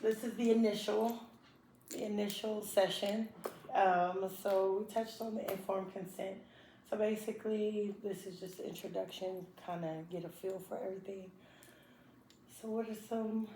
this is the initial session. So we touched on the informed consent. So basically, this is just an introduction, kind of get a feel for everything. So what are some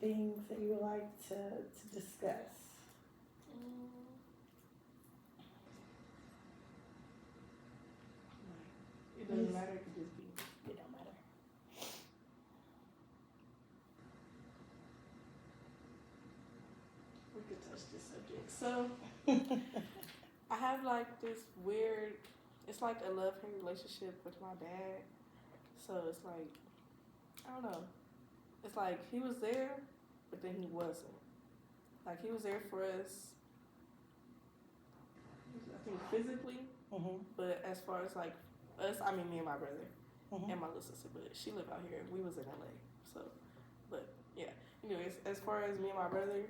things that you would like to discuss? It doesn't matter. It could just be. It don't matter. We could touch this subject. So I have like this weird. It's like a love-hate relationship with my dad. So it's like I don't know. It's like he was there, but then he wasn't. Like he was there for us. I think physically, but as far as like us, I mean me and my brother and my little sister. But she lived out here, and we was in LA. So, but yeah. Anyways, as far as me and my brother,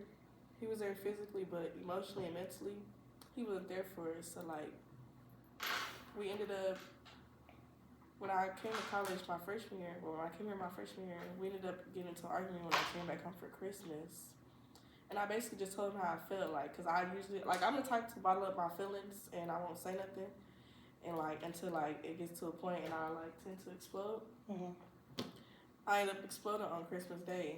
he was there physically, but emotionally and mentally, he wasn't there for us. So like, we ended up when I came to college my freshman year. Well, when I came here my freshman year, we ended up getting into an argument when I came back home for Christmas. And I basically just told him how I felt, like, cause I usually, like, I'm the type to bottle up my feelings and I won't say nothing, and like until like it gets to a point and I like tend to explode. I ended up exploding on Christmas Day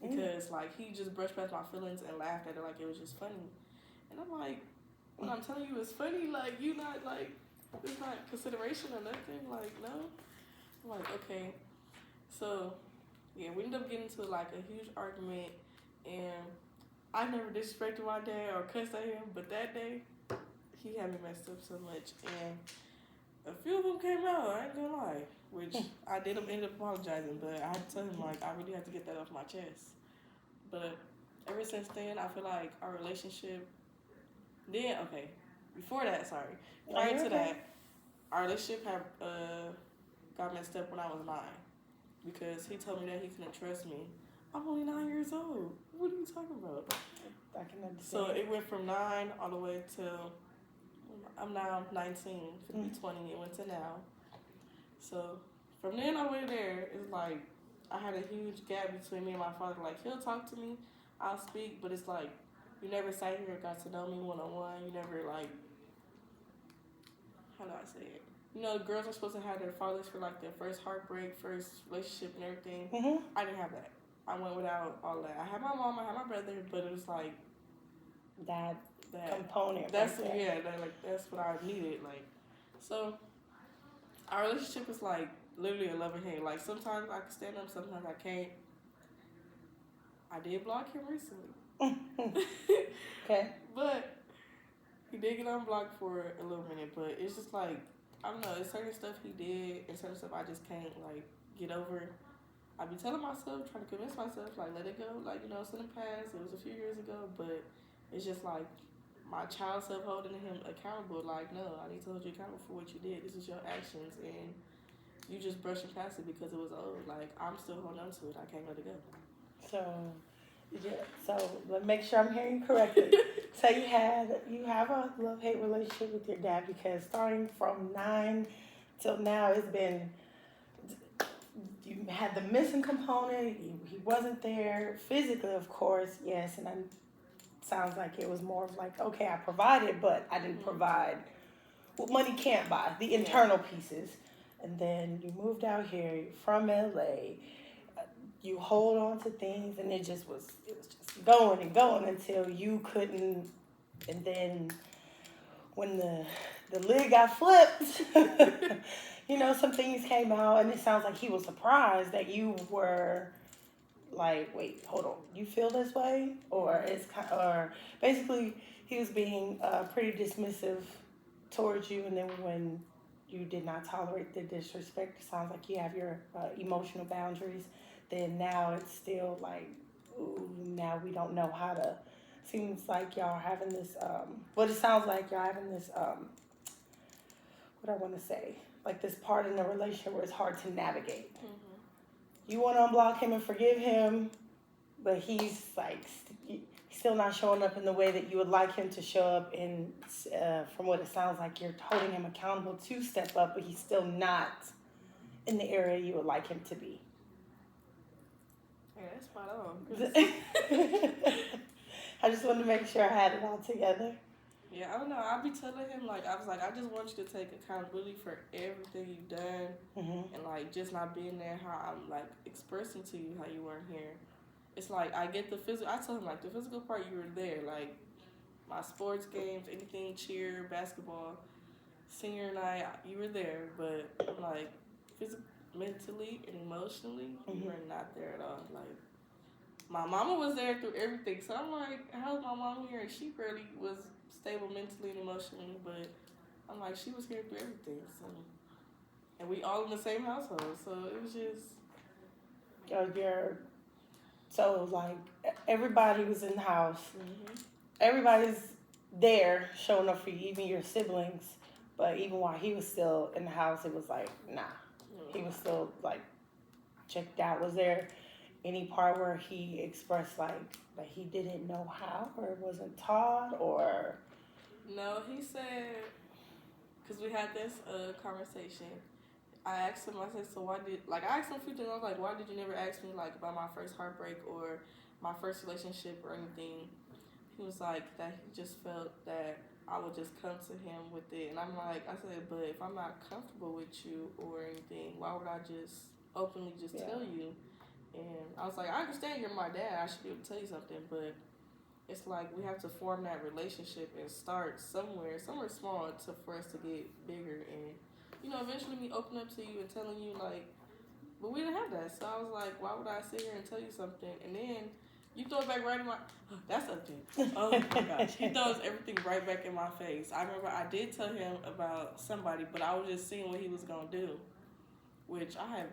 because like he just brushed past my feelings and laughed at it like it was just funny, and I'm like, when I'm telling you it's funny, like you not like it's not consideration or nothing, like no. I'm like okay, so yeah, we ended up getting into like a huge argument, and I never disrespected my dad or cussed at him, but that day, he had me messed up so much, and a few of them came out, I ain't gonna lie, which I did end up apologizing, but I had to tell him, like, I really had to get that off my chest. But ever since then, I feel like our relationship, before that, prior to that, our relationship had got messed up when I was 9, because he told me that he couldn't trust me. I'm only 9 years old. What are you talking about? I can understand. So it went from 9 all the way till I'm now 19, gonna be 20. It went to now. So from then all the way there, it's like I had a huge gap between me and my father. Like he'll talk to me, I'll speak, but it's like you never sat here and got to know me one-on-one. You never like, how do I say it? You know, girls are supposed to have their fathers for like their first heartbreak, first relationship, and everything. I didn't have that. I went without all that. I had my mom, I had my brother, but it was like that component. That's that's what I needed. Like, so our relationship is like literally a love and hate. Like sometimes I can stand up, sometimes I can't. I did block him recently. Okay. But he did get unblocked for a little minute. But it's just like I don't know. It's certain stuff he did and certain stuff I just can't like get over. I be telling myself, trying to convince myself, like let it go. Like you know, it's in the past. It was a few years ago, but it's just like my child self holding him accountable. Like no, I need to hold you accountable for what you did. This is your actions, and you just brushing past it because it was old. Like I'm still holding on to it. I can't let it go. So, yeah. So let me make sure I'm hearing you correctly. So you have a love-hate relationship with your dad because starting from 9 till now, it's been you had the missing component. He wasn't there physically, of course. Yes, and sounds like it was more of like, okay, I provided, but I didn't provide what money can't buy, the internal pieces. And then you moved out here, you're from LA, you hold on to things, and it was just going and going until you couldn't. And then when the lid got flipped, you know, some things came out, and it sounds like he was surprised that you were like, wait, hold on, you feel this way? Or or basically he was being pretty dismissive towards you, and then when you did not tolerate the disrespect, it sounds like you have your emotional boundaries, then now it's still like, ooh, now we don't know how to, seems like y'all are having this, it sounds like y'all having this, what I want to say, like this part in the relationship where it's hard to navigate. You want to unblock him and forgive him, but he's like still not showing up in the way that you would like him to show up. And from what it sounds like, you're holding him accountable to step up, but he's still not in the area you would like him to be. Yeah, that's spot on. I just wanted to make sure I had it all together. Yeah, I don't know. I'll be telling him, like, I was like, I just want you to take accountability for everything you've done, and like just not being there. How I'm like expressing to you how you weren't here. It's like I get the physical. I told him like the physical part you were there, like my sports games, anything, cheer, basketball, senior night, you were there. But I'm like physically, mentally, and emotionally, you were not there at all. Like my mama was there through everything, so I'm like, how's my mom here? And she barely was stable mentally and emotionally, but I'm like, she was here through everything. So, and we all in the same household, so it was just. So like everybody was in the house. Everybody's there showing up for you, even your siblings. But even while he was still in the house, it was like, nah. He was still like checked out. Was there any part where he expressed like he didn't know how or wasn't taught or? No, he said, because we had this conversation. I asked him, I said, so why did, like, I asked him a few things. I was like, why did you never ask me, like, about my first heartbreak or my first relationship or anything? He was like, that he just felt that I would just come to him with it. And I'm like, I said, but if I'm not comfortable with you or anything, why would I just openly just tell you? And I was like, I understand you're my dad. I should be able to tell you something, but it's like we have to form that relationship and start somewhere small for us to get bigger. And eventually me open up to you and telling you like, but we didn't have that. So I was like, why would I sit here and tell you something? And then you throw it back right in my, that's something. Oh my gosh. He throws everything right back in my face. I remember I did tell him about somebody, but I was just seeing what he was going to do, which I had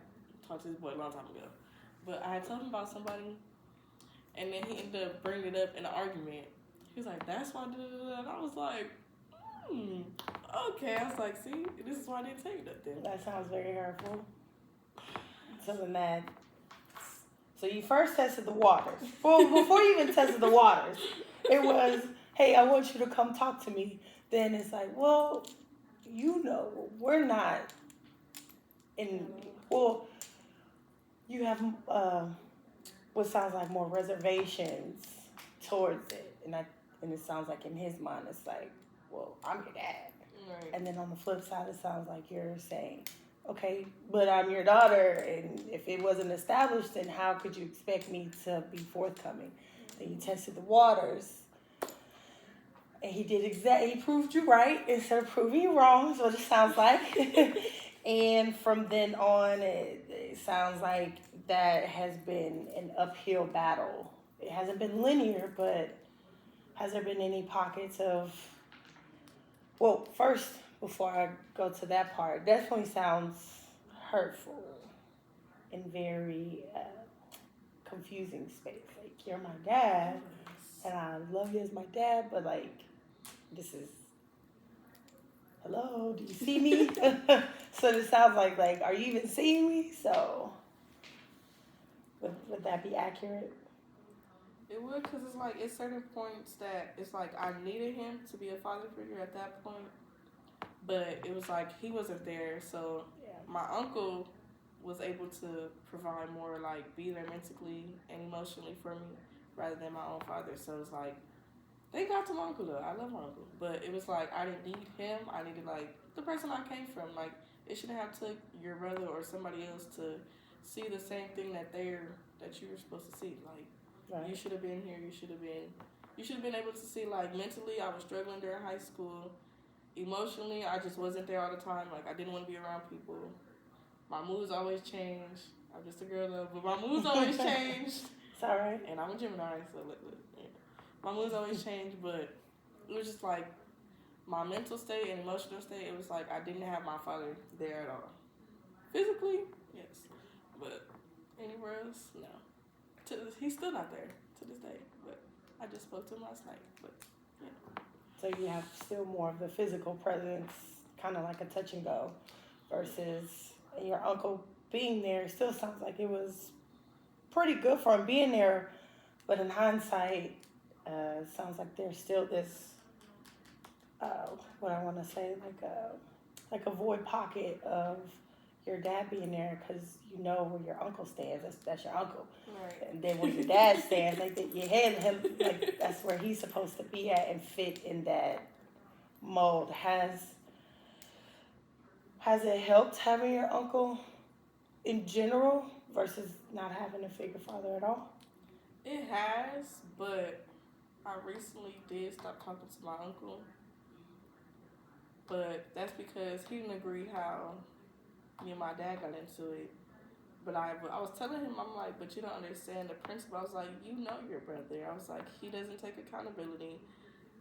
talked to this boy a long time ago. But I had told him about somebody, and then he ended up bringing it up in an argument. He was like, that's why I did it. And I was like, okay. I was like, see, this is why I didn't tell you nothing. That sounds very hurtful. Something mad. So you first tested the waters. Well, before you even tested the waters, it was, hey, I want you to come talk to me. Then it's like, well, we're not in, well, you have what sounds like more reservations towards it. And it sounds like in his mind, it's like, well, I'm your dad. Right. And then on the flip side, it sounds like you're saying, okay, but I'm your daughter, and if it wasn't established, then how could you expect me to be forthcoming? Then you tested the waters, and he did he proved you right instead of proving you wrong, is what it sounds like. And from then on, it sounds like that has been an uphill battle. It hasn't been linear, but has there been any pockets of, well, first, before I go to that part, definitely sounds hurtful and very confusing space. Like, you're my dad, and I love you as my dad, but like, this is, hello, do you see me? So it sounds like, are you even seeing me? So, would that be accurate? It would, because it's like, it's certain points that it's like I needed him to be a father figure at that point. But it was like he wasn't there, so my uncle was able to provide more, like, be there mentally and emotionally for me rather than my own father. So it's like, thank God to my uncle, though. I love my uncle. But it was like I didn't need him. I needed, like, the person I came from. Like, it shouldn't have took your brother or somebody else to see the same thing that you were supposed to see. Like, right. You should have been here. You should have been able to see, like, mentally I was struggling during high school. Emotionally, I just wasn't there all the time. Like, I didn't want to be around people. My moods always change. I'm just a girl, though, but my moods always change. It's all right. And I'm a Gemini, so yeah. My moods always change, but it was just like my mental state and emotional state, it was like I didn't have my father there at all. Physically, yes. But anywhere else, no. He's still not there to this day, but I just spoke to him last night, but yeah. So you have still more of the physical presence, kind of like a touch and go, versus your uncle being there. Still sounds like it was pretty good for him being there, but in hindsight, sounds like there's still this, what I want to say, like a void pocket of your dad being there because you know where your uncle stands. That's your uncle. Right. And then where your dad stands, like your head, him, like that's where he's supposed to be at and fit in that mold. Has it helped having your uncle in general versus not having a figure father at all? It has, but I recently did stop talking to my uncle. But that's because he didn't agree how me and my dad got into it. But I was telling him, I'm like, but you don't understand the principle. I was like, you know your brother. I was like, he doesn't take accountability.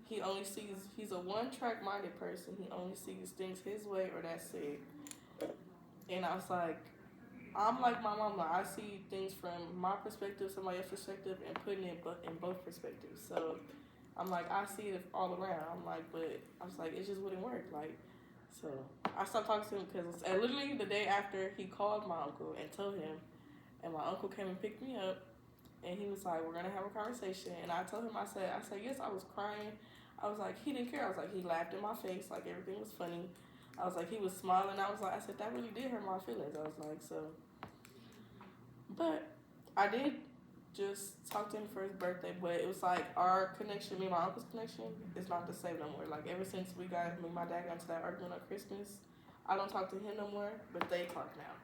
He's a one-track minded person. He only sees things his way or that's it. And I was like, I'm like my mama. I see things from my perspective, somebody else's perspective, and putting it in both perspectives. So I'm like, I see it all around. I'm like, but I was like, it just wouldn't work. Like, so I stopped talking to him because literally the day after he called my uncle and told him, and my uncle came and picked me up, and he was like, we're gonna have a conversation. And I told him, I said, yes, I was crying. I was like, he didn't care. I was like, he laughed in my face, like everything was funny. I was like, he was smiling. I was like, I said, that really did hurt my feelings. I was like, so, but I did just talk to him for his birthday, but it was like our connection, me and my uncle's connection, is not the same no more. Like ever since me and my dad got into that argument on Christmas, I don't talk to him no more, but they talk now.